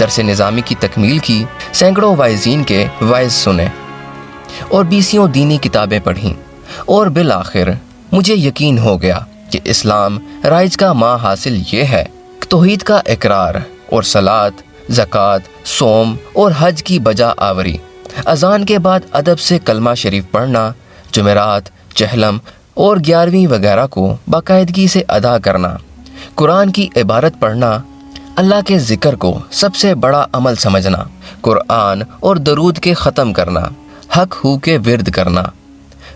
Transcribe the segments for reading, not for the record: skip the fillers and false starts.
درس نظامی کی تکمیل کی، سینکڑوں وائزین کے وائز سنے اور 20 دینی کتابیں پڑھیں، اور بالآخر مجھے یقین ہو گیا کہ اسلام رائج کا ماں حاصل یہ ہے کہ توحید کا اقرار اور صلاۃ، زکوٰۃ، صوم اور حج کی بجا آوری، اذان کے بعد ادب سے کلمہ شریف پڑھنا، جمعرات، چہلم اور 11ویں وغیرہ کو باقاعدگی سے ادا کرنا، قرآن کی عبارت پڑھنا، اللہ کے ذکر کو سب سے بڑا عمل سمجھنا، قرآن اور درود کے ختم کرنا، حق ہو کے ورد کرنا،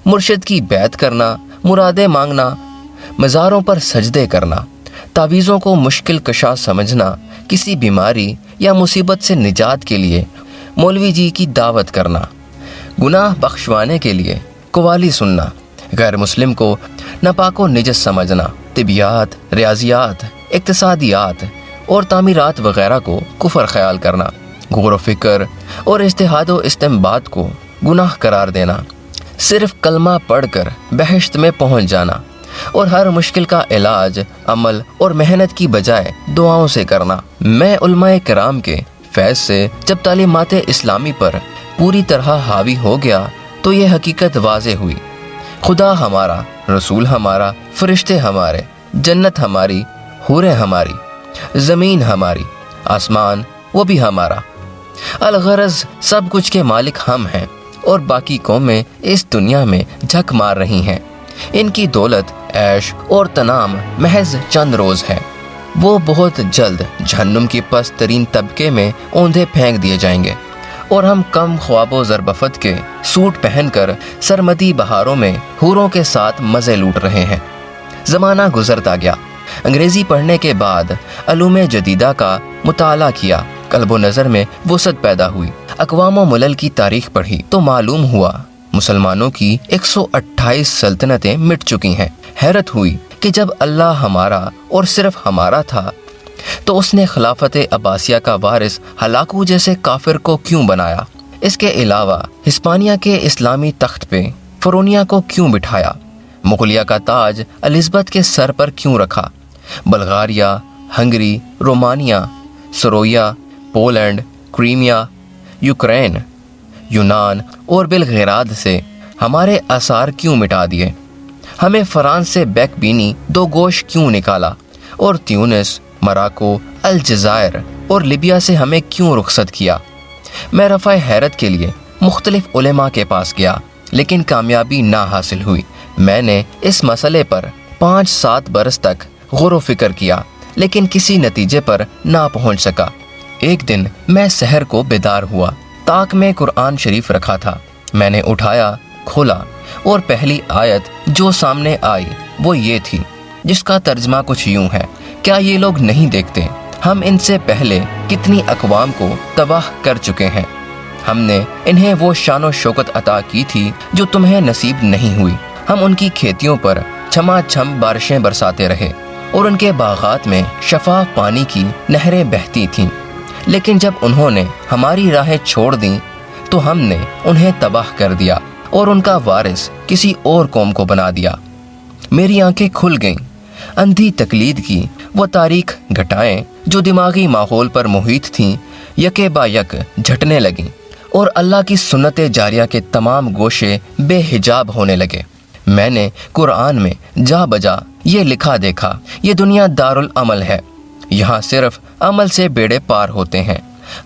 مرشد کی بیعت کرنا، مرادیں مانگنا، مزاروں پر سجدے کرنا، تعویذوں کو مشکل کشا سمجھنا، کسی بیماری یا مصیبت سے نجات کے لیے مولوی جی کی دعوت کرنا، گناہ بخشوانے کے لیے قوالی سننا، غیر مسلم کو ناپاک و نجس سمجھنا، طبیات، ریاضیات، اقتصادیات اور تعمیرات وغیرہ کو کفر خیال کرنا، غور و فکر اور اجتہاد و استنباط کو گناہ قرار دینا، صرف کلمہ پڑھ کر بہشت میں پہنچ جانا، اور ہر مشکل کا علاج عمل اور محنت کی بجائے دعاؤں سے کرنا۔ میں علماء کرام کے فیض سے جب تعلیمات اسلامی پر پوری طرح حاوی ہو گیا تو یہ حقیقت واضح ہوئی، خدا ہمارا، رسول ہمارا، فرشتے ہمارے، جنت ہماری، حوریں ہماری، زمین ہماری، آسمان وہ بھی ہمارا، الغرض سب کچھ کے مالک ہم ہیں، اور باقی قومیں اس دنیا میں جھک مار رہی ہیں۔ ان کی دولت، عیش اور تنام محض چند روز ہے، وہ بہت جلد جہنم کی پست ترین طبقے میں اوندھے پھینک دیے جائیں گے، اور ہم کم خواب و ضربفت کے سوٹ پہن کر سرمدی بہاروں میں حوروں کے ساتھ مزے لوٹ رہے ہیں۔ زمانہ گزرتا گیا، انگریزی پڑھنے کے بعد علوم جدیدہ کا مطالعہ کیا، قلب و نظر میں وسعت پیدا ہوئی، اقوام و ملل کی تاریخ پڑھی تو معلوم ہوا مسلمانوں کی 128 سلطنتیں مٹ چکی ہیں۔ حیرت ہوئی کہ جب اللہ ہمارا اور صرف ہمارا تھا تو اس نے خلافت عباسیہ کا وارث ہلاکو جیسے کافر کو کیوں بنایا؟ اس کے علاوہ ہسپانیہ کے اسلامی تخت پہ فرونیا کو کیوں بٹھایا؟ مغلیہ کا تاج الزبتھ کے سر پر کیوں رکھا؟ Bulgaria, Hungary, Romania, Serbia, Poland, Crimea, Ukraine, یونان اور بلغیراد سے ہمارے آثار کیوں مٹا دیے؟ ہمیں فرانس سے بیک بینی دو گوش کیوں نکالا؟ اور تیونس، مراکو، الجزائر اور لیبیا سے ہمیں کیوں رخصت کیا؟ میں رفع حیرت کے لیے مختلف علماء کے پاس گیا، لیکن کامیابی نہ حاصل ہوئی۔ میں نے اس مسئلے پر 5-7 برس تک غور و فکر کیا، لیکن کسی نتیجے پر نہ پہنچ سکا۔ ایک دن میں سحر کو بیدار ہوا، طاق میں قرآن شریف رکھا تھا، میں نے اٹھایا، کھولا، اور پہلی آیت جو سامنے آئی وہ یہ تھی، جس کا ترجمہ کچھ یوں ہے: کیا یہ لوگ نہیں دیکھتے ہم ان سے پہلے کتنی اقوام کو تباہ کر چکے ہیں؟ ہم نے انہیں وہ شان و شوکت عطا کی تھی جو تمہیں نصیب نہیں ہوئی۔ ہم ان کی کھیتیوں پر چھما چھم بارشیں برساتے رہے، اور ان کے باغات میں شفاف پانی کی نہریں بہتی تھیں، لیکن جب انہوں نے ہماری راہیں چھوڑ دیں تو ہم نے انہیں تباہ کر دیا اور ان کا وارث کسی اور قوم کو بنا دیا۔ میری آنکھیں کھل گئیں، اندھی تقلید کی وہ تاریک گھٹائیں جو دماغی ماحول پر محیط تھیں یکے با یک جھٹنے لگیں، اور اللہ کی سنت جاریہ کے تمام گوشے بے حجاب ہونے لگے۔ میں نے قرآن میں جا بجا یہ لکھا دیکھا: یہ دنیا دارالعمل ہے، یہاں صرف عمل سے بیڑے پار ہوتے ہیں،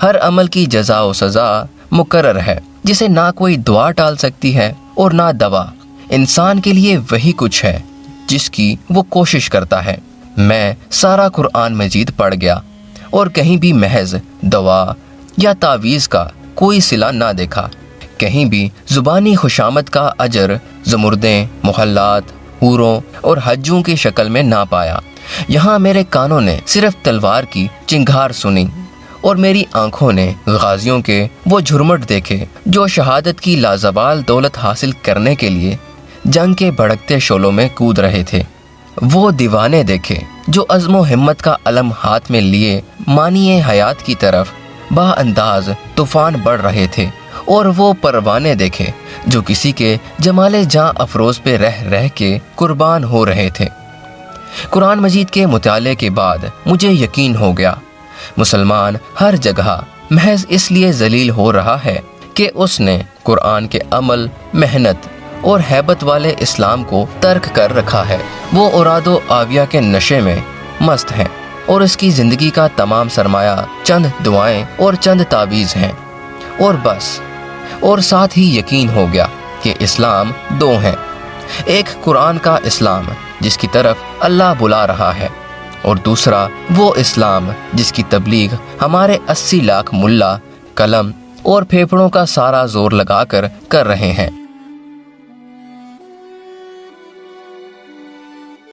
ہر عمل کی جزا و سزا مقرر ہے، جسے نہ کوئی دعا ٹال سکتی ہے اور نہ دوا۔ انسان کے لیے وہی کچھ ہے جس کی وہ کوشش کرتا ہے۔ میں سارا قرآن مجید پڑھ گیا اور کہیں بھی محض دوا یا تعویذ کا کوئی صلہ نہ دیکھا، کہیں بھی زبانی خوشامد کا اجر زمردیں، محلات، حوروں اور حجوں کی شکل میں نہ پایا۔ یہاں میرے کانوں نے صرف تلوار کی چنگھار سنی، اور میری آنکھوں نے غازیوں کے وہ جھرمٹ دیکھے جو شہادت کی لازوال دولت حاصل کرنے کے لیے جنگ کے بھڑکتے شعلوں میں کود رہے تھے، وہ دیوانے دیکھے جو عزم و ہمت کا علم ہاتھ میں لیے مانی حیات کی طرف با انداز طوفان بڑھ رہے تھے، اور وہ پروانے دیکھے جو کسی کے جمال جاں افروز پہ رہ رہ کے قربان ہو رہے تھے۔ قرآن مجید کے مطالعے کے بعد مجھے یقین ہو گیا مسلمان ہر جگہ محض اس لیے ذلیل ہو رہا ہے کہ اس نے قرآن کے عمل، محنت اور ہیبت والے اسلام کو ترک کر رکھا ہے۔ وہ اوراد و آویہ کے نشے میں مست ہیں اور اس کی زندگی کا تمام سرمایہ چند دعائیں اور چند تعویذ ہیں، اور بس۔ اور ساتھ ہی یقین ہو گیا کہ اسلام دو ہیں، ایک قرآن کا اسلام جس کی طرف اللہ بلا رہا ہے، اور دوسرا وہ اسلام جس کی تبلیغ ہمارے 80 لاکھ ملا قلم اور پھیپھڑوں کا سارا زور لگا کر رہے ہیں۔